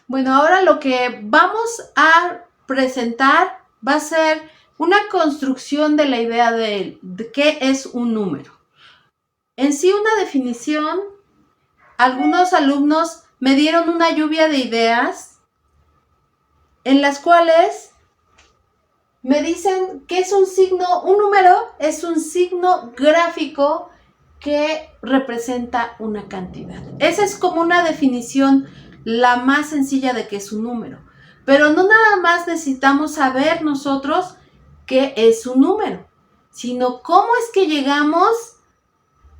Bueno, ahora lo que vamos a presentar va a ser una construcción de la idea de qué es un número. En sí, una definición, algunos alumnos me dieron una lluvia de ideas en las cuales me dicen que es un signo, un número es un signo gráfico que representa una cantidad. Esa es como una definición la más sencilla de qué es un número. Pero no nada más necesitamos saber nosotros qué es un número, sino cómo es que llegamos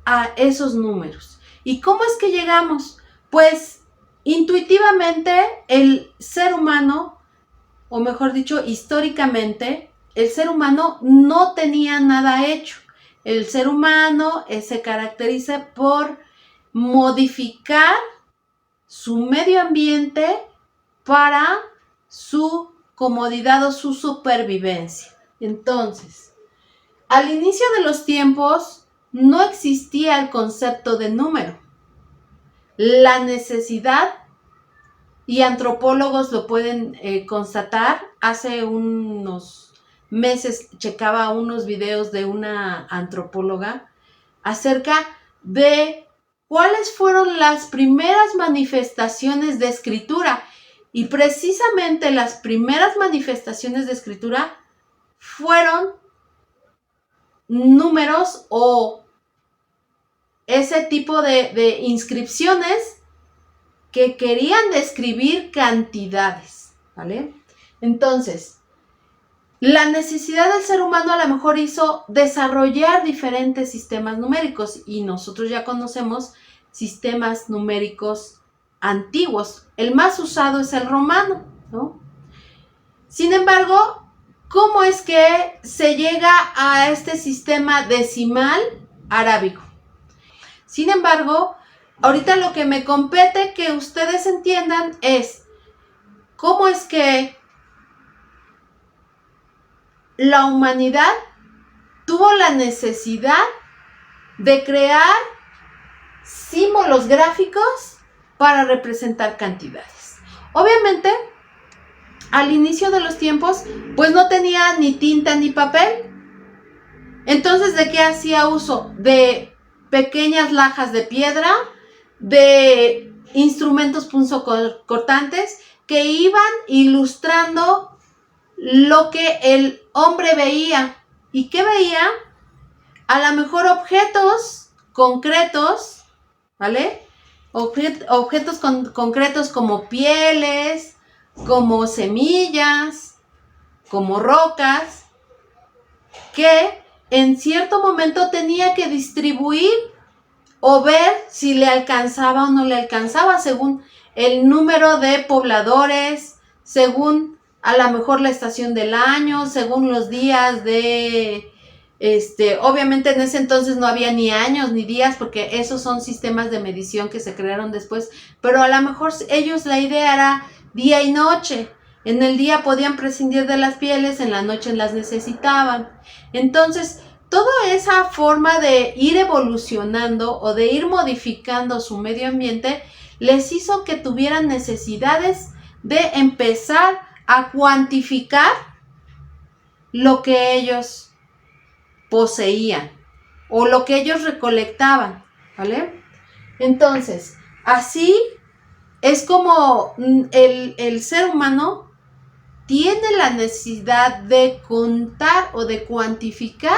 a esos números. ¿Y cómo es que llegamos? Pues intuitivamente el ser humano, o mejor dicho, históricamente, el ser humano no tenía nada hecho. El ser humano se caracteriza por modificar su medio ambiente para su comodidad o su supervivencia. Entonces, al inicio de los tiempos no existía el concepto de número. La necesidad, y antropólogos lo pueden constatar, hace unos meses checaba unos videos de una antropóloga acerca de cuáles fueron las primeras manifestaciones de escritura. Y precisamente las primeras manifestaciones de escritura fueron números o ese tipo de inscripciones que querían describir cantidades, ¿vale? Entonces, la necesidad del ser humano a lo mejor hizo desarrollar diferentes sistemas numéricos y nosotros ya conocemos sistemas numéricos antiguos. El más usado es el romano, ¿no? Sin embargo, ¿cómo es que se llega a este sistema decimal arábigo? Sin embargo, ahorita lo que me compete que ustedes entiendan es cómo es que la humanidad tuvo la necesidad de crear símbolos gráficos para representar cantidades. Obviamente, al inicio de los tiempos, pues no tenía ni tinta ni papel. Entonces, ¿de qué hacía uso? De pequeñas lajas de piedra, de instrumentos punzocortantes que iban ilustrando lo que el hombre veía. ¿Y qué veía? A lo mejor objetos concretos, ¿vale? Objetos concretos como pieles, como semillas, como rocas, que en cierto momento tenía que distribuir o ver si le alcanzaba o no le alcanzaba según el número de pobladores, según a lo mejor la estación del año, según los días de... obviamente en ese entonces no había ni años ni días porque esos son sistemas de medición que se crearon después, pero a lo mejor ellos la idea era día y noche. En el día podían prescindir de las pieles, en la noche las necesitaban. Entonces, toda esa forma de ir evolucionando o de ir modificando su medio ambiente les hizo que tuvieran necesidades de empezar a cuantificar lo que ellos poseían o lo que ellos recolectaban, ¿vale? Entonces, así es como el ser humano tiene la necesidad de contar o de cuantificar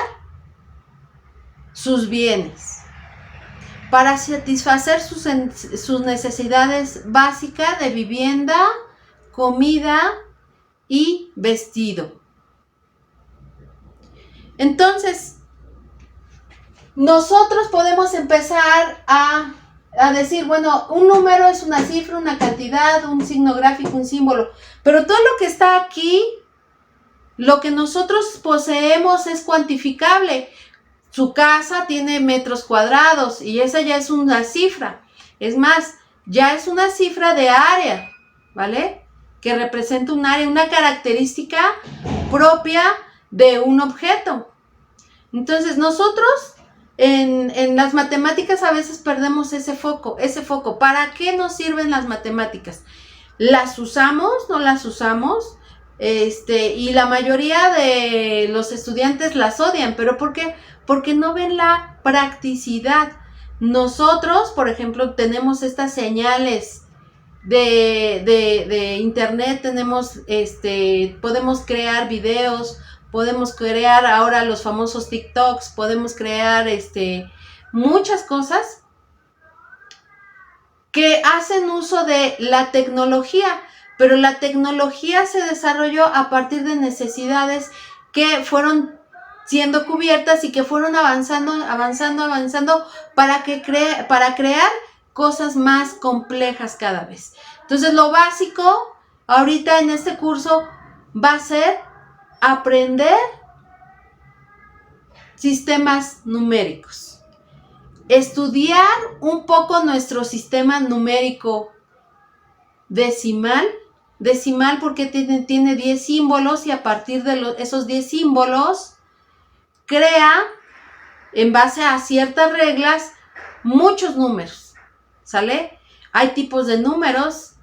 sus bienes para satisfacer sus necesidades básicas de vivienda, comida y vestido. Entonces, nosotros podemos empezar a decir, bueno, un número es una cifra, una cantidad, un signo gráfico, un símbolo, pero todo lo que está aquí, lo que nosotros poseemos es cuantificable. Su casa tiene metros cuadrados y esa ya es una cifra. Es más, ya es una cifra de área, ¿vale? Que representa un área, una característica propia de un objeto. Entonces, nosotros en las matemáticas a veces perdemos ese foco. ¿Para qué nos sirven las matemáticas? ¿Las usamos? ¿No las usamos? Y la mayoría de los estudiantes las odian, ¿pero por qué? Porque no ven la practicidad. Nosotros, por ejemplo, tenemos estas señales de internet, tenemos, podemos crear videos, podemos crear ahora los famosos TikToks, podemos crear, muchas cosas que hacen uso de la tecnología, pero la tecnología se desarrolló a partir de necesidades que fueron siendo cubiertas y que fueron avanzando para crear cosas más complejas cada vez. Entonces, lo básico ahorita en este curso va a ser aprender sistemas numéricos. Estudiar un poco nuestro sistema numérico decimal porque tiene 10 símbolos y a partir de esos 10 símbolos crea, en base a ciertas reglas, muchos números, ¿sale? Hay tipos de números,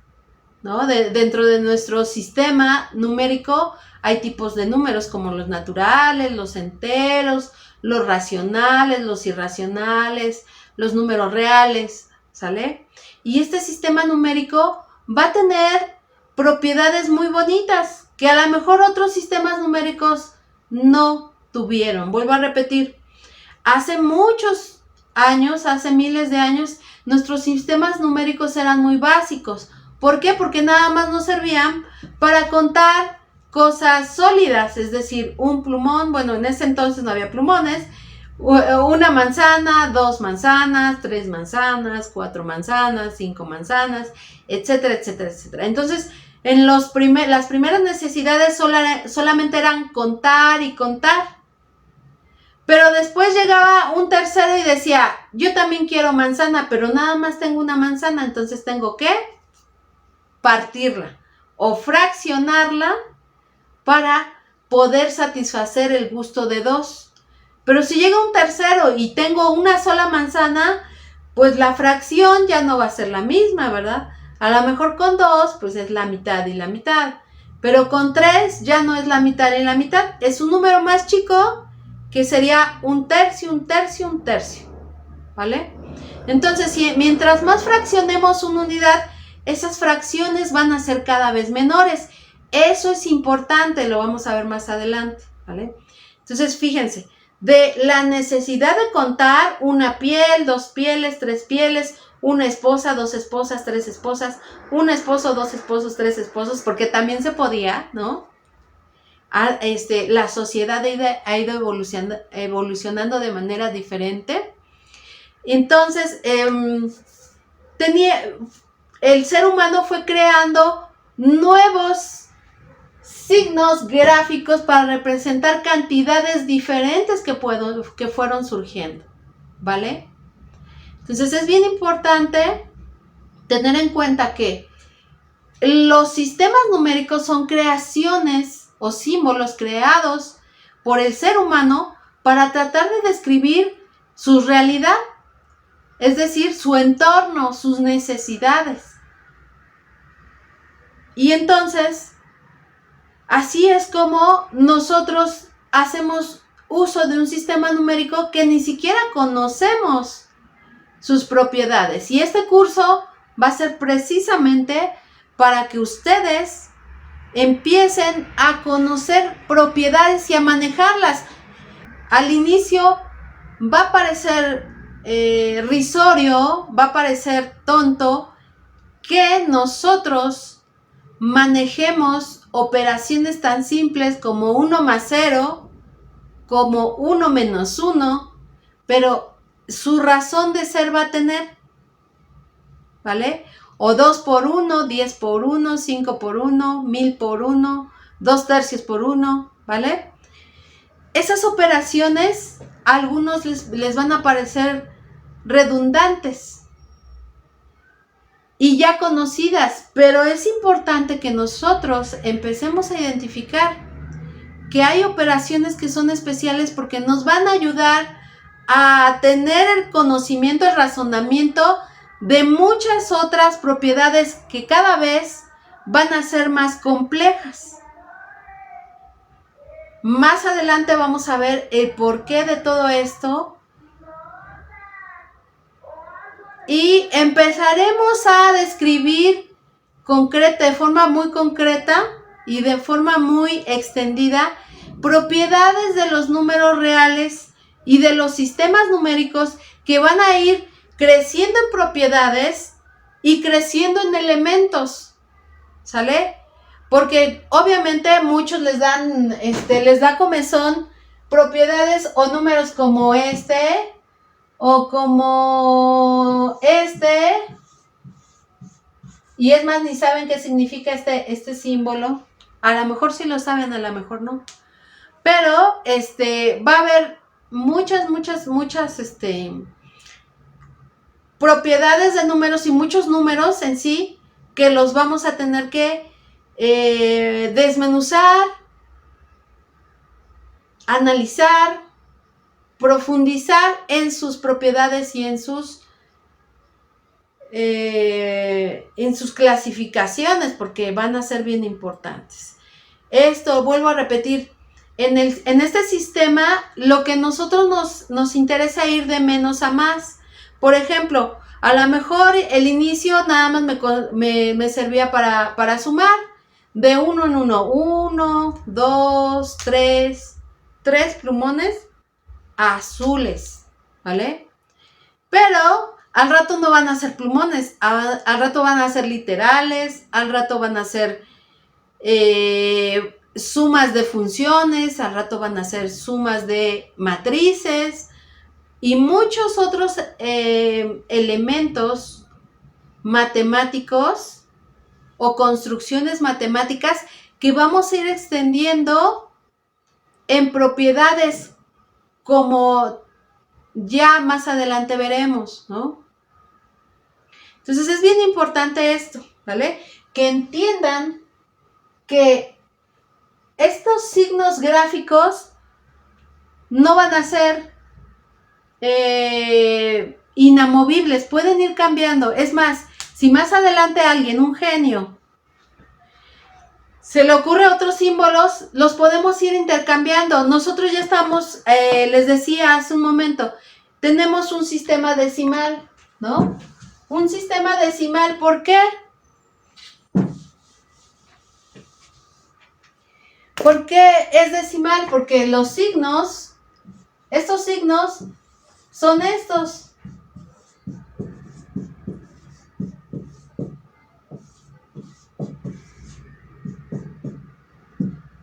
¿no? Dentro de nuestro sistema numérico hay tipos de números como los naturales, los enteros, los racionales, los irracionales, los números reales, ¿sale? Y este sistema numérico va a tener propiedades muy bonitas que a lo mejor otros sistemas numéricos no tuvieron. Vuelvo a repetir, hace muchos años, hace miles de años, nuestros sistemas numéricos eran muy básicos. ¿Por qué? Porque nada más nos servían para contar cosas sólidas, es decir, un plumón, bueno, en ese entonces no había plumones, una manzana, 2 manzanas, 3 manzanas, 4 manzanas, 5 manzanas, etcétera, etcétera, etcétera. Entonces, en las primeras necesidades solamente eran contar y contar. Pero después llegaba un tercero y decía, yo también quiero manzana, pero nada más tengo una manzana, entonces tengo que partirla o fraccionarla para poder satisfacer el gusto de 2. Pero si llega un tercero y tengo una sola manzana, pues la fracción ya no va a ser la misma, ¿verdad? A lo mejor con 2, pues es la mitad y la mitad. Pero con 3 ya no es la mitad y la mitad. Es un número más chico que sería un tercio, un tercio, un tercio. ¿Vale? Entonces, mientras más fraccionemos una unidad, esas fracciones van a ser cada vez menores. Eso es importante, lo vamos a ver más adelante, ¿vale? Entonces, fíjense, de la necesidad de contar una piel, 2 pieles, 3 pieles, una esposa, 2 esposas, 3 esposas, un esposo, 2 esposos, 3 esposos, porque también se podía, ¿no? La sociedad ha ido evolucionando de manera diferente. Entonces, el ser humano fue creando nuevos signos gráficos para representar cantidades diferentes que fueron surgiendo, ¿vale? Entonces es bien importante tener en cuenta que los sistemas numéricos son creaciones o símbolos creados por el ser humano para tratar de describir su realidad, es decir, su entorno, sus necesidades. Y entonces, así es como nosotros hacemos uso de un sistema numérico que ni siquiera conocemos sus propiedades. Y este curso va a ser precisamente para que ustedes empiecen a conocer propiedades y a manejarlas. Al inicio va a parecer risorio, va a parecer tonto que nosotros manejemos operaciones tan simples como 1 más 0, como 1 menos 1, pero su razón de ser va a tener, ¿vale? O 2 por 1, 10 por 1, 5 por 1, 1000 por 1, 2 tercios por 1, ¿vale? Esas operaciones a algunos les van a parecer redundantes y ya conocidas, pero es importante que nosotros empecemos a identificar que hay operaciones que son especiales porque nos van a ayudar a tener el conocimiento, el razonamiento de muchas otras propiedades que cada vez van a ser más complejas. Más adelante vamos a ver el porqué de todo esto. Y empezaremos a describir de forma muy concreta y de forma muy extendida propiedades de los números reales y de los sistemas numéricos que van a ir creciendo en propiedades y creciendo en elementos, ¿sale? Porque obviamente muchos les da comezón propiedades o números como este o como este, y es más, ni saben qué significa este símbolo. A lo mejor sí lo saben, a lo mejor no. Pero va a haber muchas propiedades de números y muchos números en sí que los vamos a tener que desmenuzar, analizar, profundizar en sus propiedades y en sus clasificaciones, porque van a ser bien importantes. Esto, vuelvo a repetir, en este sistema lo que nosotros nos interesa ir de menos a más. Por ejemplo, a lo mejor el inicio nada más me servía para sumar de uno en uno. 1, 2, 3 plumones azules, ¿vale? Pero al rato no van a ser plumones, al rato van a ser literales, al rato van a ser sumas de funciones, al rato van a ser sumas de matrices y muchos otros elementos matemáticos o construcciones matemáticas que vamos a ir extendiendo en propiedades, como ya más adelante veremos, ¿no? Entonces es bien importante esto, ¿vale? Que entiendan que estos signos gráficos no van a ser inamovibles, pueden ir cambiando. Es más, si más adelante alguien, un genio, se le ocurre otros símbolos, los podemos ir intercambiando. Nosotros ya estamos, les decía hace un momento, tenemos un sistema decimal, ¿no? Un sistema decimal, ¿por qué? ¿Por qué es decimal? Porque los signos, estos signos, son estos.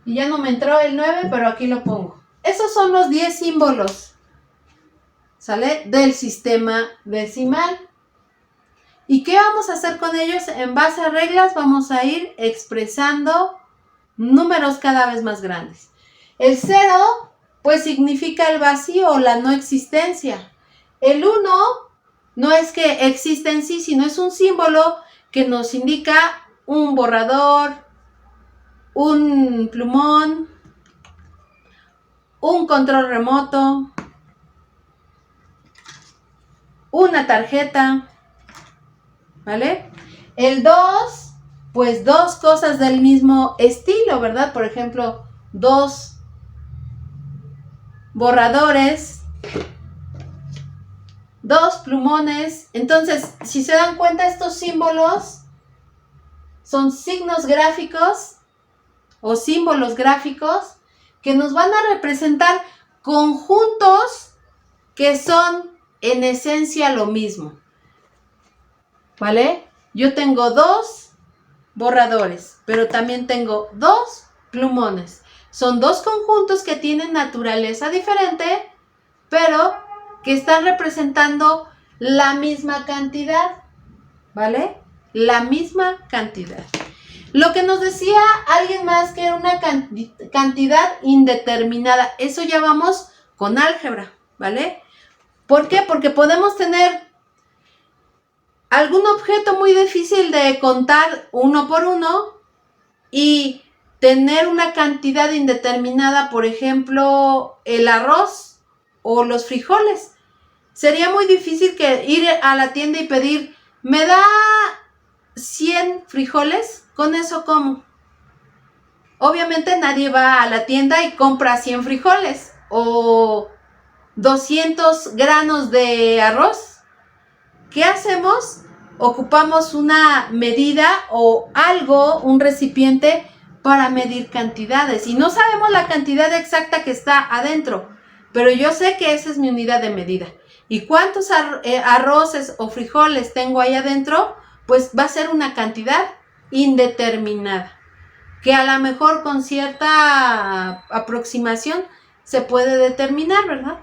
Y ya no me entró el 9, pero aquí lo pongo. Esos son los 10 símbolos, ¿sale? Del sistema decimal. ¿Y qué vamos a hacer con ellos? En base a reglas vamos a ir expresando números cada vez más grandes. El 0, pues significa el vacío o la no existencia. El 1 no es que exista en sí, sino es un símbolo que nos indica un borrador, un plumón, un control remoto, una tarjeta, ¿vale? El 2, pues dos cosas del mismo estilo, ¿verdad? Por ejemplo, 2 borradores, 2 plumones. Entonces, si se dan cuenta, estos símbolos son signos gráficos o símbolos gráficos que nos van a representar conjuntos que son en esencia lo mismo, ¿vale? Yo tengo 2 borradores, pero también tengo 2 plumones. Son 2 conjuntos que tienen naturaleza diferente, pero que están representando la misma cantidad, ¿vale? La misma cantidad. Lo que nos decía alguien más que era una cantidad indeterminada. Eso ya vamos con álgebra, ¿vale? ¿Por qué? Porque podemos tener algún objeto muy difícil de contar uno por uno y tener una cantidad indeterminada, por ejemplo, el arroz o los frijoles. Sería muy difícil que ir a la tienda y pedir, ¿me da 100 frijoles ¿Con eso cómo? Obviamente nadie va a la tienda y compra 100 frijoles o 200 granos de arroz. ¿Qué hacemos? Ocupamos una medida o algo, un recipiente para medir cantidades. Y no sabemos la cantidad exacta que está adentro, pero yo sé que esa es mi unidad de medida. ¿Y cuántos arroces o frijoles tengo ahí adentro? Pues va a ser una cantidad indeterminada, que a lo mejor con cierta aproximación se puede determinar, ¿verdad?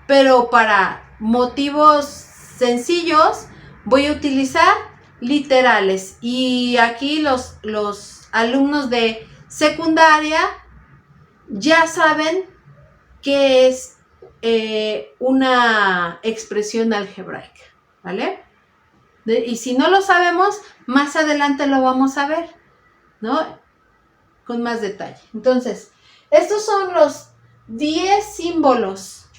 Pero para motivos sencillos voy a utilizar literales. Y aquí los alumnos de secundaria ya saben qué es una expresión algebraica, ¿vale? Y si no lo sabemos, más adelante lo vamos a ver, ¿no? Con más detalle. Entonces, estos son los 10 símbolos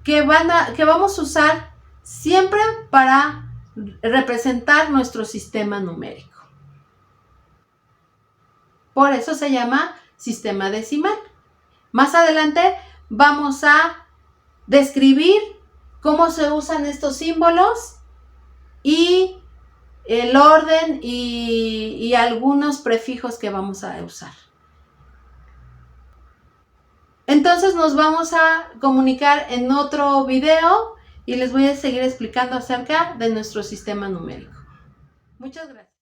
que vamos a usar siempre para representar nuestro sistema numérico. Por eso se llama sistema decimal. Más adelante vamos a describir cómo se usan estos símbolos y el orden y algunos prefijos que vamos a usar. Entonces nos vamos a comunicar en otro video y les voy a seguir explicando acerca de nuestro sistema numérico. Muchas gracias.